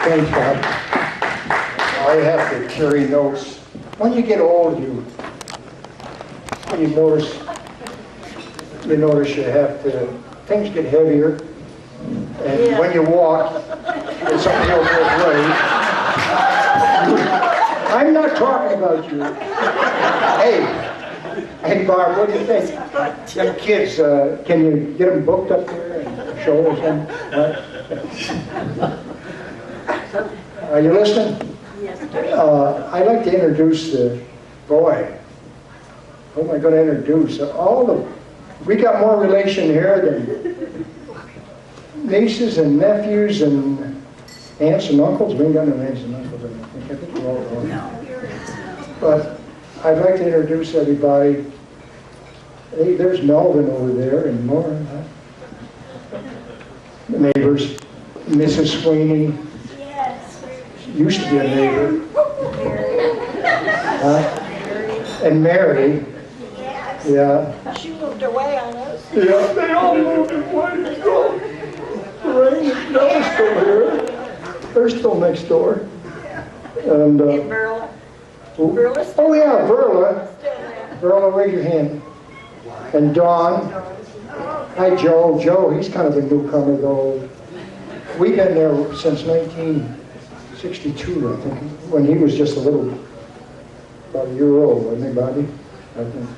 Thanks, Bob. I have to carry notes. When you get old, you notice you have to, things get heavier, and when you walk, it's uphill both ways. I'm not talking about you. Hey, Barb, what do you think? Them kids, can you get them booked up there and show us them? Are you listening? Yes. I'd like to introduce, boy, who am I going to introduce? We got more relation here than nieces and nephews and aunts and uncles. We ain't got no aunts and uncles, I think we're all gone. But I'd like to introduce everybody. Hey, there's Melvin over there and Lauren. The neighbors, Mrs. Sweeney. Yes. Used to be a neighbor. And Mary. Yes. Yeah. She moved away on us. Yeah, they all moved away. Lorraine and Bella's still here. They're still next door. And, In Berla. Berla's still oh yeah, Verla. still there. Verla, raise your hand. And Dawn. Hi, Joe. Joe, he's kind of a newcomer, though. We've been there since 1962, I think, when he was just about a year old, wasn't he, Bobby? I think.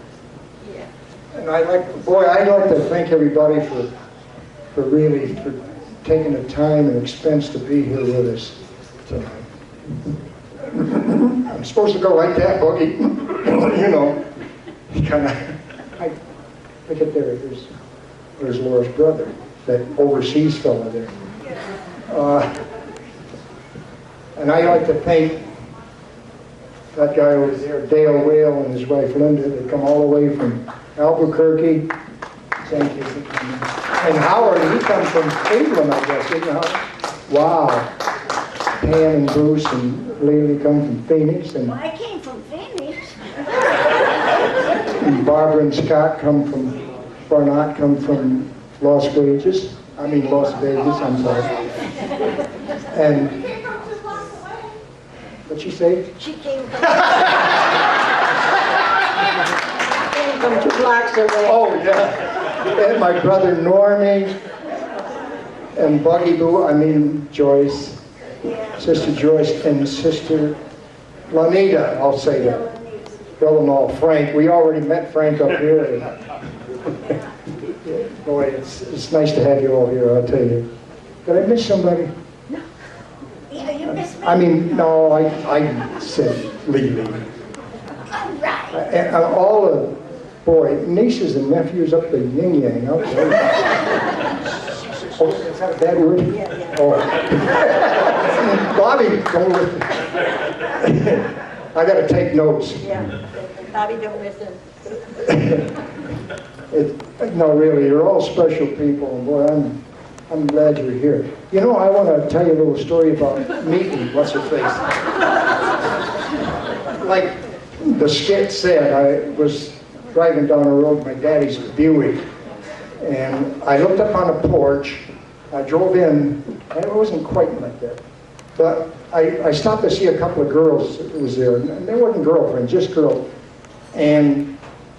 Yeah. And I'd like to thank everybody for really taking the time and expense to be here with us tonight. I'm supposed to go like that, Boogie. You know, kind of. Look at there's Laura's brother, that overseas fella there. And I'd like to thank that guy over there, Dale Whale, and his wife Linda. They come all the way from Albuquerque. Thank you for coming. And Howard, he comes from Cleveland, I guess, isn't he, Howard? Wow. Pam and Bruce and Lily come from Phoenix. And Well, I came from Phoenix. And Barbara and Scott come from Barnett, come from Las Vegas. I'm sorry. And what'd she say? She came from 2 blocks away. Oh yeah. And my brother Normie and Joyce, Sister Joyce and Sister Lanita, I'll say that. Fill them all. Frank, we already met Frank up here. Boy, it's nice to have you all here, I'll tell you. Did I miss somebody? No. Yeah, you missed me. I mean, no, I said Lily. All right. And all the, nieces and nephews up the yin-yang out there. Oh, is that a bad word? Yeah. Oh. Bobby, don't listen. I got to take notes. Yeah. Bobby, don't listen. No, really, you're all special people, and boy, I'm glad you're here. You know, I want to tell you a little story about Meaty, what's her face. Like the skit said, I was driving down the road with my daddy's Buick, and I looked up on a porch. I drove in, and it wasn't quite like that, but I stopped to see a couple of girls that was there, and they weren't girlfriends, just girls, and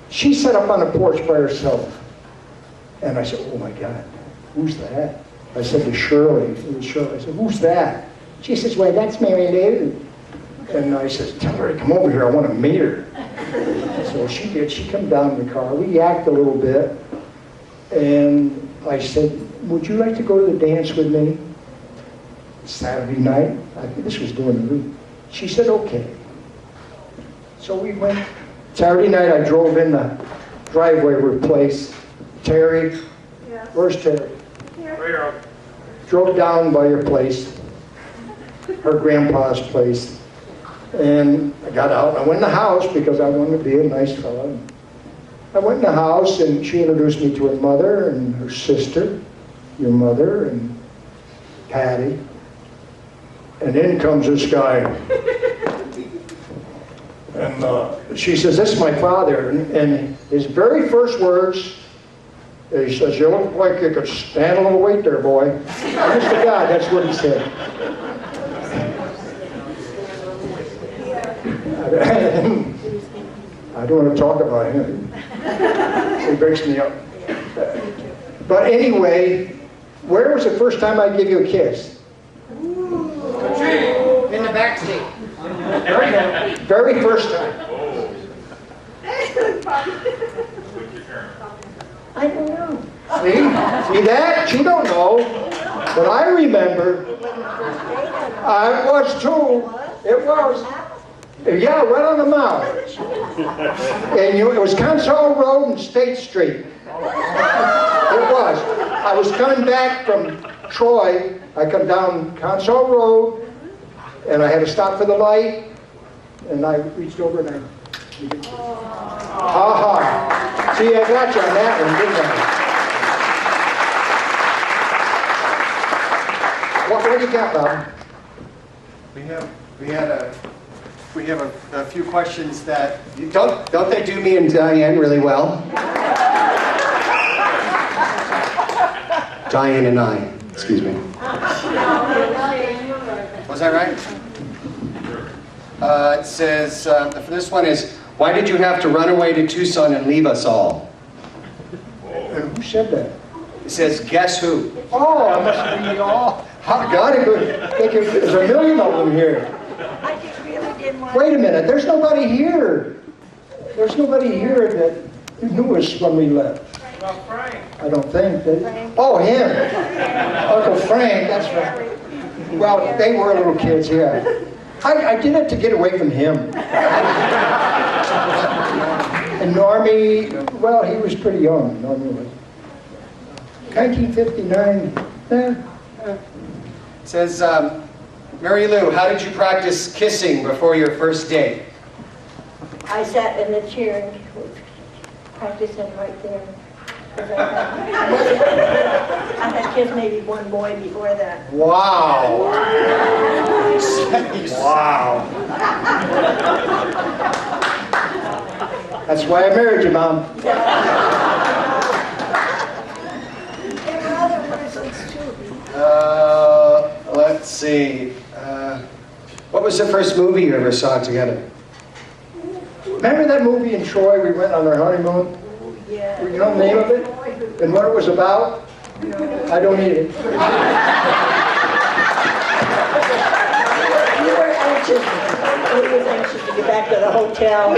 she sat up on the porch by herself, and I said, oh my God, who's that? I said to Shirley, it was Shirley, I said, who's that? She says, well, that's Mary Lou. And I said, tell her to come over here, I want to meet her. So she did, she come down in the car, we yacked a little bit, and I said, would you like to go to the dance with me Saturday night? I think this was during the week. She said, okay. So we went. Saturday night, I drove in the driveway of her place. Terry, Yeah. where's Terry? Here. Drove down by her place, her grandpa's place, and I got out. I went in the house because I wanted to be a nice fellow. I went in the house, and she introduced me to her mother and her sister, your mother, and Patty. And in comes this guy. And she says, this is my father. And his very first words, he says, you look like you could stand a little weight there, boy. Honest to God, that's what he said. I don't want to talk about him. It breaks me up. But anyway, where was the first time I gave you a kiss? In the backseat. Very first time. I don't know. See that? You don't know. But I remember. I was too. It was. Yeah, right on the mouth. And it was Consall Road and State Street. It was. I was coming back from Troy. I come down Consall Road, and I had to stop for the light, and I reached over and I... Ha ha. See, I got you on that one, didn't I? What do you got, Bob? We have a few questions that don't they do me and Diane really well? Diane and I, excuse me. Was I right? It says, this one is, why did you have to run away to Tucson and leave us all? Who said that? It says, guess who? Oh, I must be all... God, there's a million of them here. I just really didn't want. Wait a minute, there's nobody here. There's nobody here that knew us when we left. Well, Frank. I don't think. Oh, him. Uncle Frank, that's right. Well, they were little kids, yeah. I did it to get away from him. And Normie, well, he was pretty young, Normie was. 1959, It says, Mary Lou, how did you practice kissing before your first date? I sat in the chair and was practicing right there. 'Cause I had kissed maybe one boy before that. Wow. wow. That's why I married you, Mom. There were other persons too. Let's see. What was the first movie you ever saw together? Remember that movie in Troy we went on our honeymoon? Yeah. You know the name of it? And what it was about? I don't need it. You were anxious. He was anxious to get back to the hotel.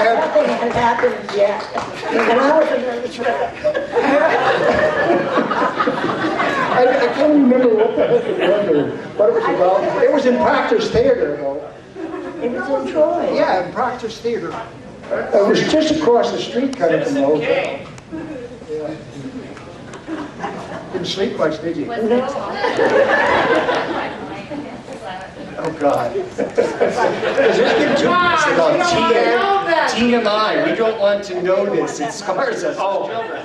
Nothing had happened yet. And I was a nervous wreck. I can't remember what the heck it was or what it was about. It was in Proctor's Theater, though. It was in Troy. Yeah, in Proctor's Theater. It was just across the street kind of from the hotel. Yeah. Didn't sleep much, did you? No. Oh, God. Is this getting too much about TMI? We don't want to know this. It scars us as children.